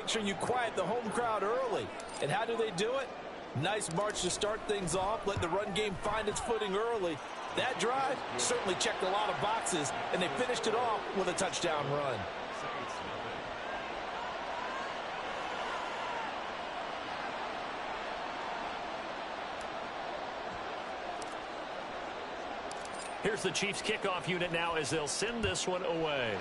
make sure you quiet the home crowd early. And how do they do it? Nice march to start things off, let the run game find its footing early. That drive certainly checked a lot of boxes, and they finished it off with a touchdown run. Here's the Chiefs kickoff unit now as they'll send this one away.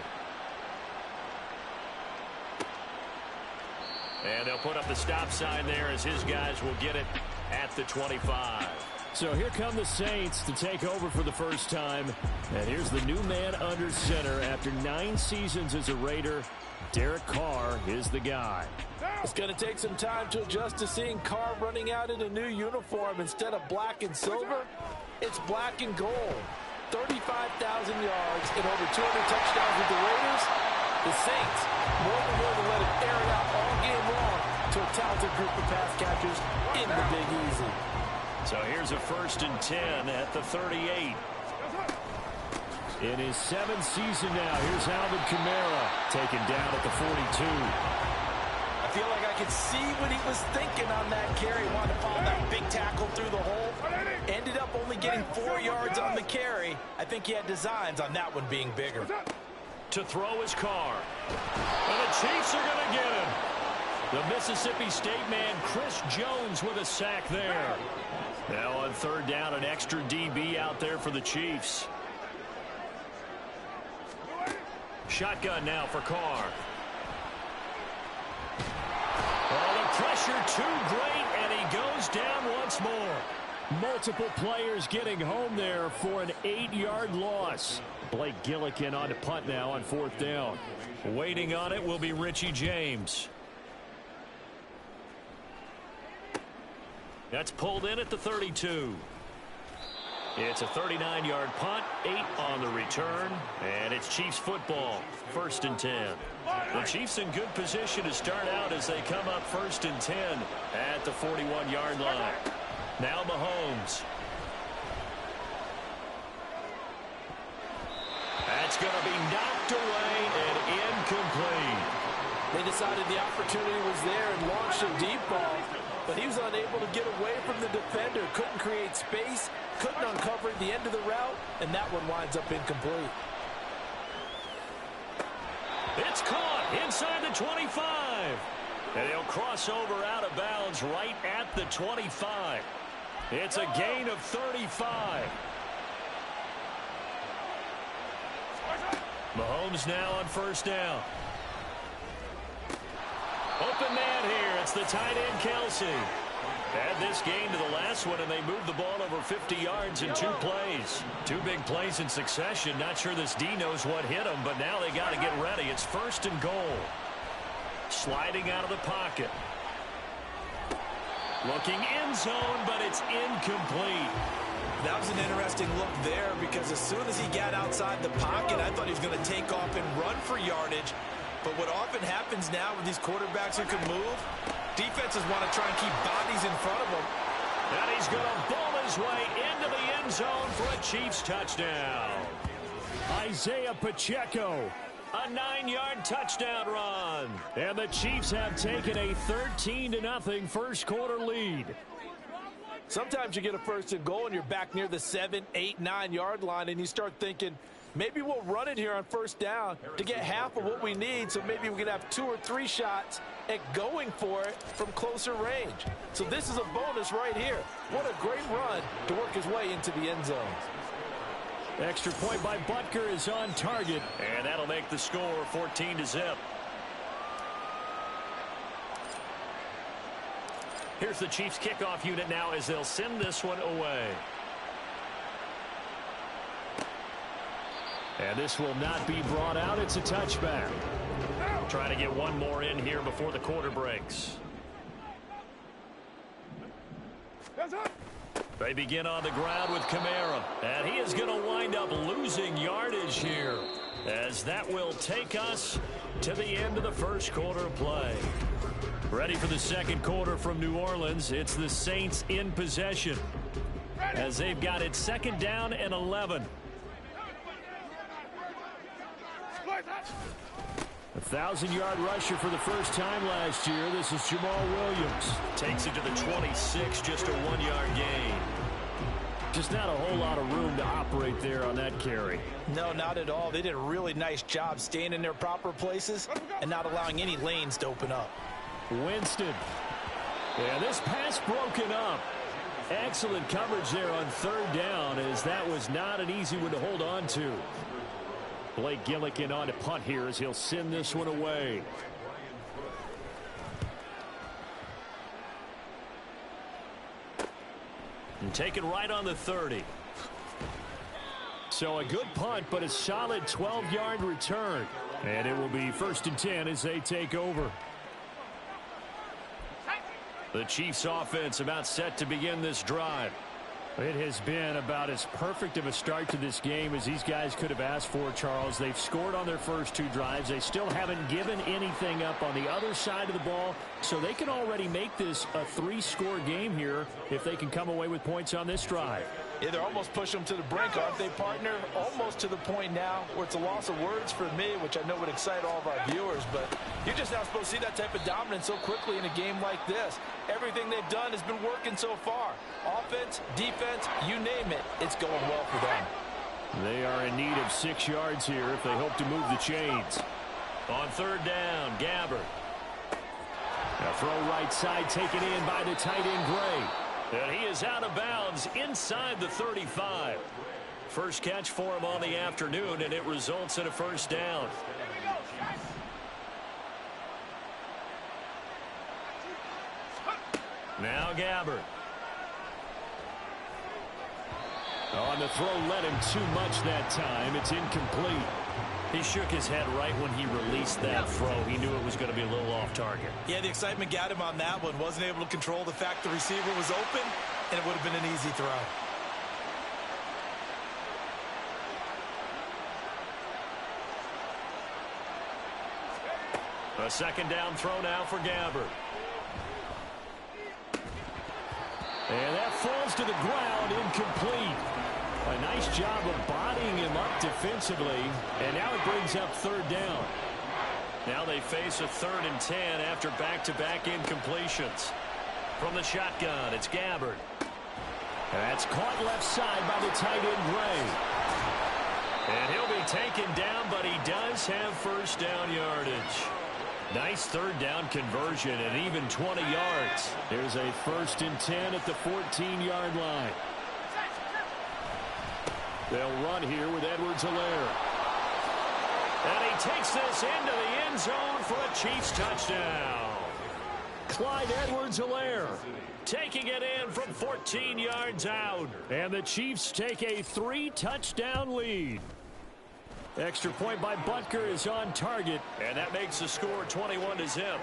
And they'll put up the stop sign there as his guys will get it at the 25. So here come the Saints to take over for the first time. And here's the new man under center after 9 seasons as a Raider. Derek Carr is the guy. It's going to take some time to adjust to seeing Carr running out in a new uniform. Instead of black and silver, it's black and gold. 35,000 yards and over 200 touchdowns with the Raiders. The Saints more than willing to let him air it out all game long to a talented group of pass catchers in the Big Easy. So here's a 1st and 10 at the 38. In his 7th season now, here's Alvin Kamara taken down at the 42. I feel like I could see what he was thinking on that carry. Wanted to follow that big tackle through the hole. Ended up only getting 4 yards on the carry. I think he had designs on that one being bigger. To throw his Carr. And the Chiefs are going to get him. The Mississippi State man, Chris Jones, with a sack there. Now on 3rd down, an extra DB out there for the Chiefs. Shotgun now for Carr. Oh, the pressure too great, and he goes down once more. Multiple players getting home there for an 8-yard loss. Blake Gillikin on to punt now on 4th down. Waiting on it will be Richie James. That's pulled in at the 32. It's a 39-yard punt, 8 on the return, and it's Chiefs football, 1st and 10. The Chiefs in good position to start out as they come up 1st and 10 at the 41-yard line. Now Mahomes. That's going to be knocked away and incomplete. They decided the opportunity was there and launched a deep ball, but he was unable to get away from the defender. Couldn't create space, couldn't uncover the end of the route, and that one winds up incomplete. It's caught inside the 25. And he'll cross over out of bounds right at the 25. It's a gain of 35. Mahomes now on 1st down. Open man here. It's the tight end, Kelsey. Add this game to the last one, and they moved the ball over 50 yards in 2 plays. 2 big plays in succession. Not sure this D knows what hit him, but now they got to get ready. It's 1st and goal. Sliding out of the pocket. Looking end zone, but it's incomplete. That was an interesting look there because as soon as he got outside the pocket, I thought he was going to take off and run for yardage. But what often happens now with these quarterbacks who can move, defenses want to try and keep bodies in front of them. And he's going to ball his way into the end zone for a Chiefs touchdown. Isaiah Pacheco. A 9-yard touchdown run. And the Chiefs have taken a 13-0 first quarter lead. Sometimes you get a 1st and goal and you're back near the 7, 8, 9-yard line and you start thinking, maybe we'll run it here on 1st down to get half of what we need, so maybe we can have 2 or 3 shots at going for it from closer range. So this is a bonus right here. What a great run to work his way into the end zone. Extra point by Butker is on target. And that'll make the score 14-0. Here's the Chiefs kickoff unit now as they'll send this one away. And this will not be brought out. It's a touchback. Trying to get one more in here before the quarter breaks. They begin on the ground with Kamara. And he is going to wind up losing yardage here, as that will take us to the end of the first quarter play. Ready for the second quarter from New Orleans. It's the Saints in possession, as they've got it 2nd down and 11. 1,000-yard rusher for the first time last year. This is Jamal Williams. Takes it to the 26, just a 1-yard gain. Just not a whole lot of room to operate there on that carry. No, not at all. They did a really nice job staying in their proper places and not allowing any lanes to open up. Winston. Yeah, this pass broken up. Excellent coverage there on third down, as that was not an easy one to hold on to. Blake Gillikin on to punt here as he'll send this one away. And taken right on the 30. So a good punt, but a solid 12-yard return. And it will be 1st and 10 as they take over. The Chiefs offense about set to begin this drive. It has been about as perfect of a start to this game as these guys could have asked for, Charles. They've scored on their first 2 drives. They still haven't given anything up on the other side of the ball, so they can already make this a 3-score game here if they can come away with points on this drive. Yeah, they're almost pushing them to the brink, aren't they, partner? Almost to the point now where it's a loss of words for me, which I know would excite all of our viewers, but you're just not supposed to see that type of dominance so quickly in a game like this. Everything they've done has been working so far. Offense, defense, you name it, it's going well for them. They are in need of 6 yards here if they hope to move the chains. On third down, Gabbert. A throw right side taken in by the tight end Gray. And he is out of bounds inside the 35. First catch for him on the afternoon, and it results in a first down. Now Gabbert. On the throw, led him too much that time. It's incomplete. He shook his head right when he released that throw. He knew it was going to be a little off target. Yeah, the excitement got him on that one. Wasn't able to control the fact the receiver was open, and it would have been an easy throw. A second down throw now for Gabbert. And that falls to the ground, incomplete. A nice job of bodying him up defensively, and now it brings up third down. Now they face a 3rd and 10 after back-to-back incompletions. From the shotgun, it's Gabbert. That's caught left side by the tight end Gray. And he'll be taken down, but he does have first down yardage. Nice third down conversion and even 20 yards. There's a 1st and 10 at the 14-yard line. They'll run here with Edwards-Helaire. And he takes this into the end zone for a Chiefs touchdown. Clyde Edwards-Helaire taking it in from 14 yards out. And the Chiefs take a 3-touchdown lead. Extra point by Butker is on target. And that makes the score 21-0.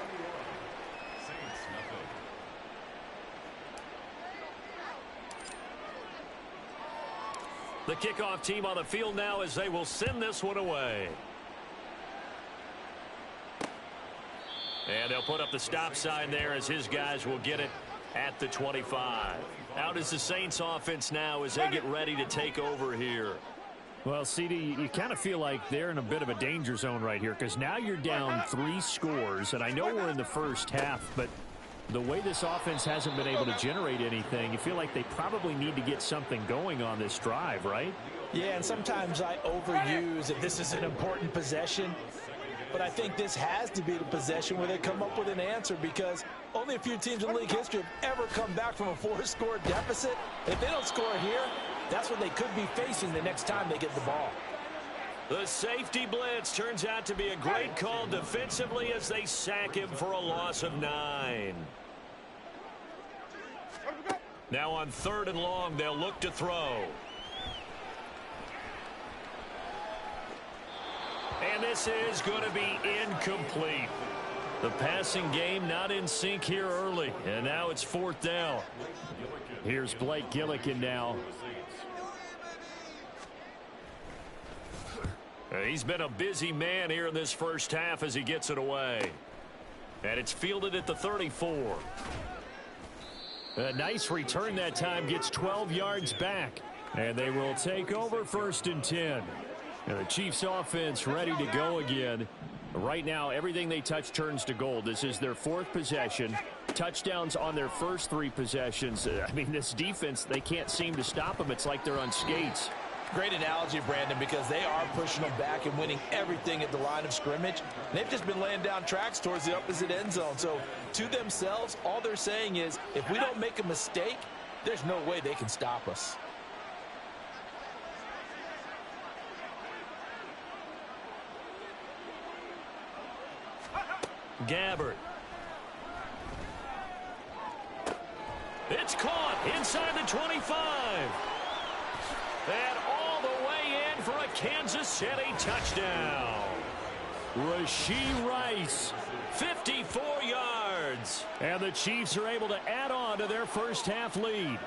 The kickoff team on the field now as they will send this one away. And they'll put up the stop sign there as his guys will get it at the 25. Out is the Saints offense now as they get ready to take over here. Well, CD, you kind of feel like they're in a bit of a danger zone right here because now you're down 3 scores, and I know we're in the first half, but the way this offense hasn't been able to generate anything, you feel like they probably need to get something going on this drive, right? Yeah, and sometimes I overuse if this is an important possession, but I think this has to be the possession where they come up with an answer because only a few teams in league history have ever come back from a 4-score deficit. If they don't score here, that's what they could be facing the next time they get the ball. The safety blitz turns out to be a great call defensively as they sack him for a loss of 9. Now on 3rd and long, they'll look to throw. And this is going to be incomplete. The passing game not in sync here early, and now it's 4th down. Here's Blake Gillikin now. He's been a busy man here in this first half as he gets it away. And it's fielded at the 34. A nice return that time, gets 12 yards back. And they will take over 1st and 10. And the Chiefs offense ready to go again. Right now, everything they touch turns to gold. This is their 4th possession. Touchdowns on their first 3 possessions. I mean, this defense, they can't seem to stop them. It's like they're on skates. Great analogy, Brandon, because they are pushing them back and winning everything at the line of scrimmage. They've just been laying down tracks towards the opposite end zone. So to themselves, all they're saying is, if we don't make a mistake, there's no way they can stop us. Gabbert. It's caught inside the 25. And all the way in for a Kansas City touchdown. Rashee Rice. 54 yards. And the Chiefs are able to add on to their first half lead.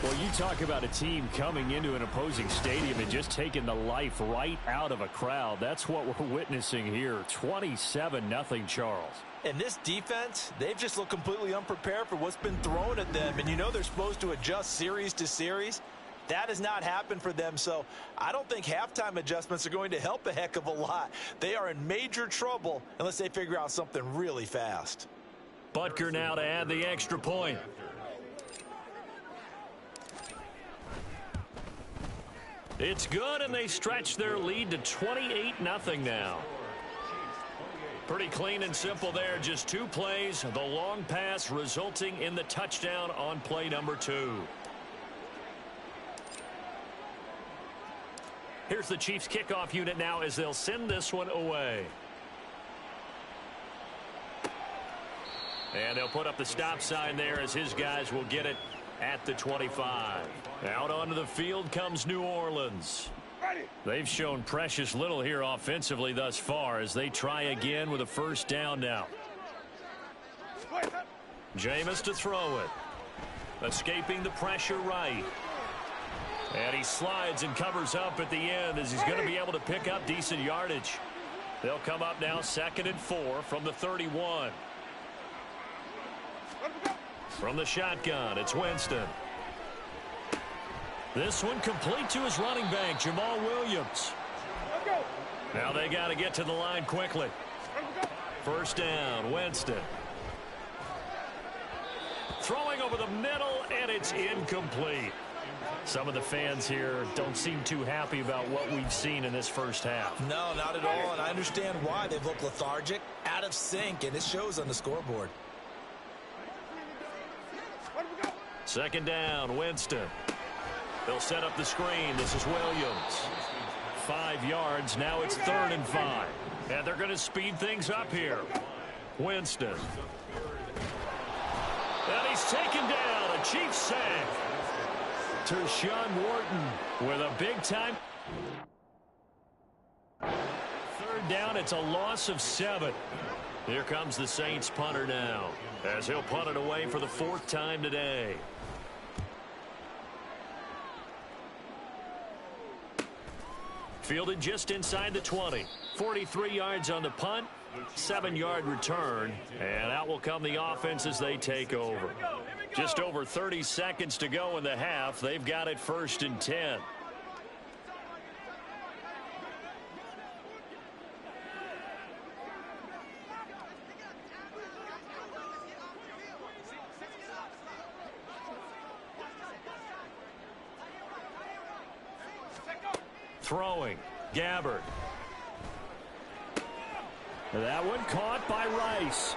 Well, you talk about a team coming into an opposing stadium and just taking the life right out of a crowd. That's what we're witnessing here. 27-0, Charles. And this defense, they've just looked completely unprepared for what's been thrown at them. And you know they're supposed to adjust series to series. That has not happened for them, so I don't think halftime adjustments are going to help a heck of a lot. They are in major trouble unless they figure out something really fast. Butker now to add the extra point. It's good, and they stretch their lead to 28-0 now. Pretty clean and simple there. Just 2 plays. The long pass resulting in the touchdown on play number 2. Here's the Chiefs kickoff unit now as they'll send this one away. And they'll put up the stop sign there as his guys will get it at the 25. Out onto the field comes New Orleans. They've shown precious little here offensively thus far as they try again with a first down now. Jameis to throw it. Escaping the pressure right. And he slides and covers up at the end as he's going to be able to pick up decent yardage. They'll come up now 2nd and 4 from the 31. From the shotgun, it's Winston. This one complete to his running back, Jamal Williams. Now they got to get to the line quickly. First down, Winston. Throwing over the middle, and it's incomplete. Some of the fans here don't seem too happy about what we've seen in this first half. No, not at all, and I understand why. They've looked lethargic, out of sync, and it shows on the scoreboard. Second down, Winston. They'll set up the screen. This is Williams. 5 yards. Now it's 3rd and 5. And they're going to speed things up here. Winston. And he's taken down. A Chiefs sack. Tershawn Wharton with a big-time. 3rd down. It's a loss of 7. Here comes the Saints punter now as he'll punt it away for the 4th time today. Fielded just inside the 20. 43 yards on the punt, 7-yard return, and out will come the offense as they take over. Just over 30 seconds to go in the half. They've got it 1st and 10. Throwing, Gabbert. That one caught by Rice.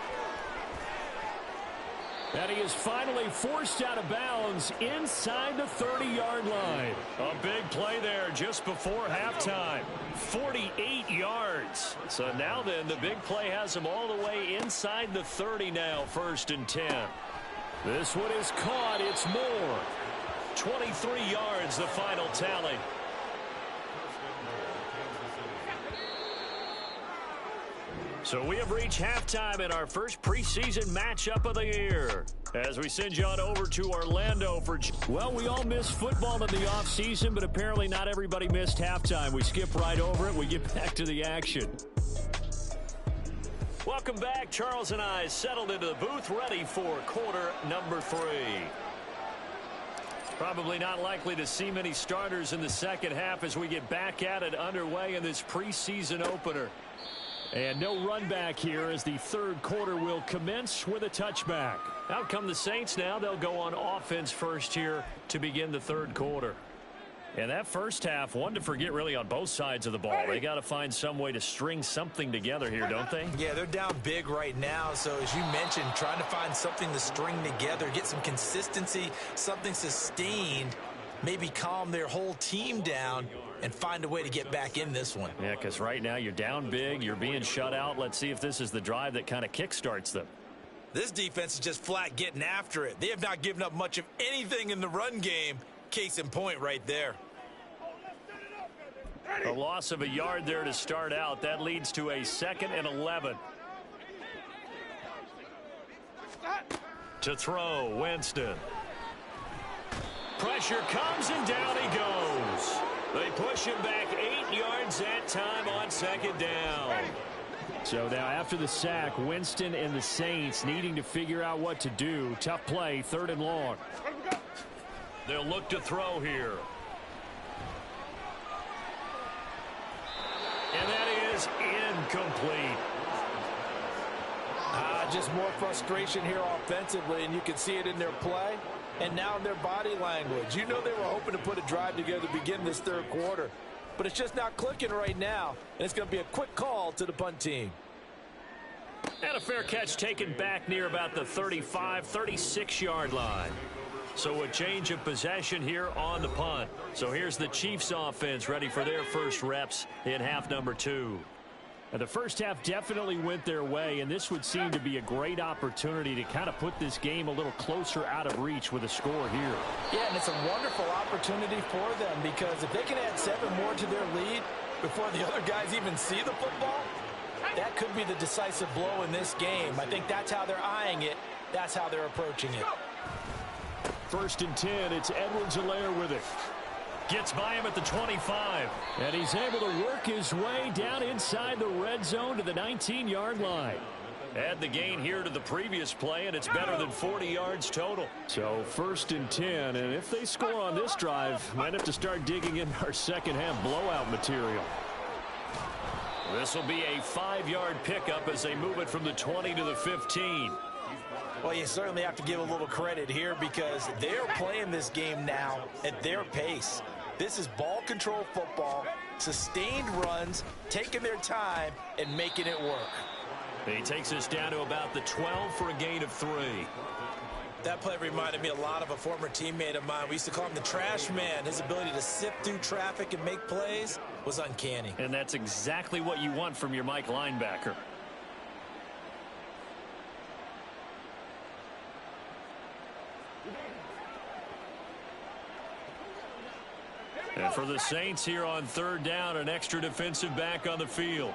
And he is finally forced out of bounds inside the 30-yard line. A big play there just before halftime. 48 yards. So now then, the big play has him all the way inside the 30 now, 1st and 10. This one is caught. It's Moore. 23 yards, the final tally. So we have reached halftime in our first preseason matchup of the year as we send you on over to Orlando for... Well, we all missed football in the offseason, but apparently not everybody missed halftime. We skip right over it. We get back to the action. Welcome back. Charles and I settled into the booth ready for quarter number 3. Probably not likely to see many starters in the second half as we get back at it underway in this preseason opener. And no run back here as the third quarter will commence with a touchback. Out come the Saints now. They'll go on offense first here to begin the third quarter. And that first half, one to forget really on both sides of the ball. They got to find some way to string something together here, don't they? Yeah, they're down big right now. So as you mentioned, trying to find something to string together, get some consistency, something sustained, maybe calm their whole team down and find a way to get back in this one. Yeah, because right now you're down big, you're being shut out. Let's see if this is the drive that kind of kickstarts them. This defense is just flat getting after it. They have not given up much of anything in the run game. Case in point right there. A loss of a yard there to start out. That leads to a 2nd and 11. To throw, Winston. Pressure comes and down he goes. They push him back 8 yards that time on 2nd down. So now after the sack, Winston and the Saints needing to figure out what to do. Tough play, 3rd and long. They'll look to throw here. And that is incomplete. Just more frustration here offensively, and you can see it in their play and now in their body language. You know they were hoping to put a drive together to begin this third quarter, but it's just not clicking right now, and it's going to be a quick call to the punt team. And a fair catch taken back near about the 35, 36-yard line. So a change of possession here on the punt. So here's the Chiefs offense ready for their first reps in half number 2. And the first half definitely went their way, and this would seem to be a great opportunity to kind of put this game a little closer out of reach with a score here. Yeah, and it's a wonderful opportunity for them because if they can add 7 more to their lead before the other guys even see the football, that could be the decisive blow in this game. I think that's how they're eyeing it. That's how they're approaching it. 1st and 10, it's Edwards-Helaire with it. Gets by him at the 25. And he's able to work his way down inside the red zone to the 19-yard line. Add the gain here to the previous play, and it's better than 40 yards total. So 1st and 10, and if they score on this drive, might have to start digging in our second-half blowout material. This will be a 5-yard pickup as they move it from the 20 to the 15. Well, you certainly have to give a little credit here because they're playing this game now at their pace. This is ball control football, sustained runs, taking their time, and making it work. He takes us down to about the 12 for a gain of 3. That play reminded me a lot of a former teammate of mine. We used to call him the trash man. His ability to sift through traffic and make plays was uncanny. And that's exactly what you want from your Mike linebacker. And for the Saints here on 3rd down, an extra defensive back on the field.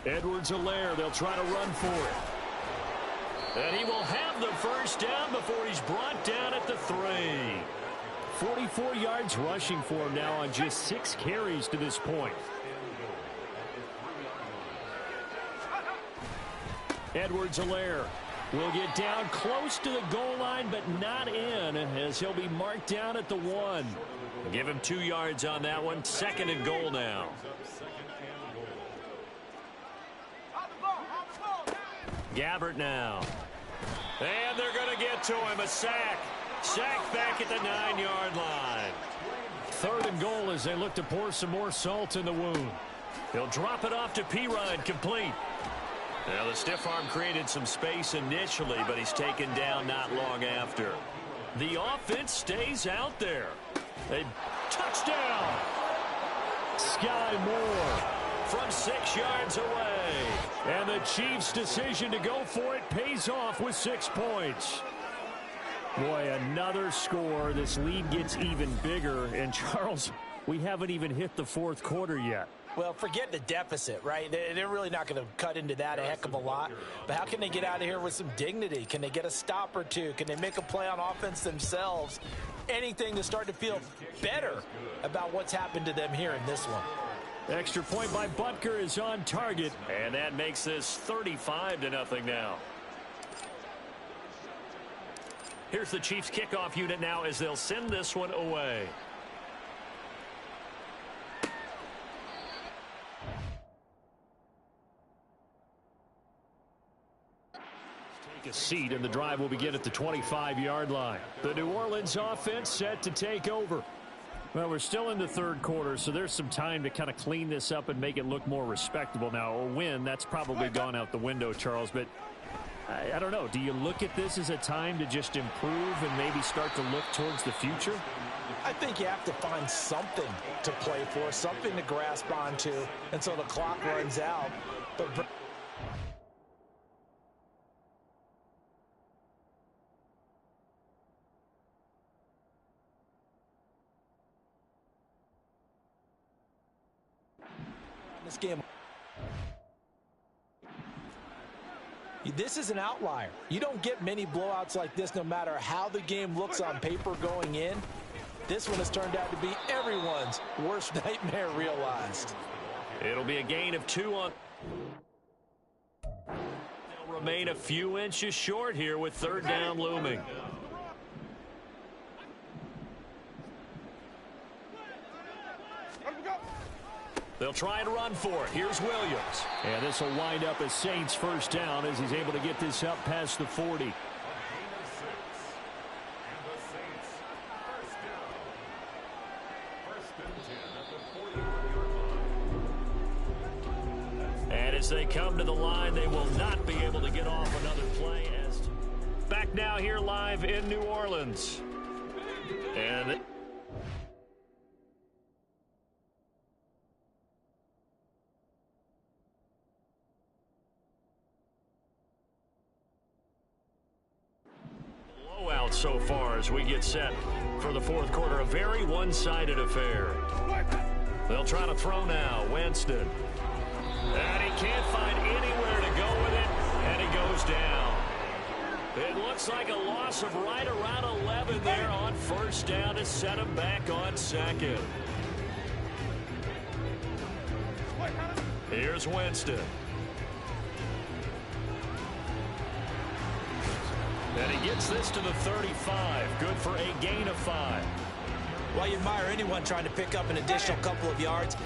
Edwards-Helaire, they'll try to run for it. And he will have the first down before he's brought down at the 3. 44 yards rushing for him now on just 6 carries to this point. Edwards-Helaire will get down close to the goal line, but not in, as he'll be marked down at the 1. Give him 2 yards on that one. 2nd and goal now. Gabbert now. And they're going to get to him. A sack. Sack back at the 9-yard line. 3rd and goal as they look to pour some more salt in the wound. He'll drop it off to P-Rod, complete. Now the stiff arm created some space initially, but he's taken down not long after. The offense stays out there. A touchdown. Sky Moore from 6 yards away. And the Chiefs' decision to go for it pays off with 6 points. Boy, another score. This lead gets even bigger. And Charles, we haven't even hit the 4th quarter yet. Well, forget the deficit, right? They're really not going to cut into that a heck of a lot. But how can they get out of here with some dignity? Can they get a stop or two? Can they make a play on offense themselves? Anything to start to feel better about what's happened to them here in this one. Extra point by Butker is on target. And that makes this 35-0 now. Here's the Chiefs kickoff unit now as they'll send this one away. Take a seat, and the drive will begin at the 25-yard line. The New Orleans offense set to take over. Well, we're still in the third quarter, so there's some time to kind of clean this up and make it look more respectable. Now, a win, that's probably gone out the window, Charles, but I don't know. Do you look at this as a time to just improve and maybe start to look towards the future? I think you have to find something to play for, something to grasp onto until the clock runs out. But this game, this is an outlier. You don't get many blowouts like this no matter how the game looks on paper going in. This one has turned out to be everyone's worst nightmare realized. It'll be a gain of 2 on. They'll remain a few inches short here with third down looming. They'll try and run for it. Here's Williams. And this will wind up as Saints first down as he's able to get this up past the 40. And as they come to the line, they will not be able to get off another play. Back now here live in New Orleans. And blowout so far as we get set for the fourth quarter. A very one-sided affair. They'll try to throw now. Winston. And he can't find anywhere to go with it, and he goes down. It looks like a loss of right around 11 there on first down to set him back on second. Here's Winston. And he gets this to the 35. Good for a gain of 5. Well, you admire anyone trying to pick up an additional couple of yards.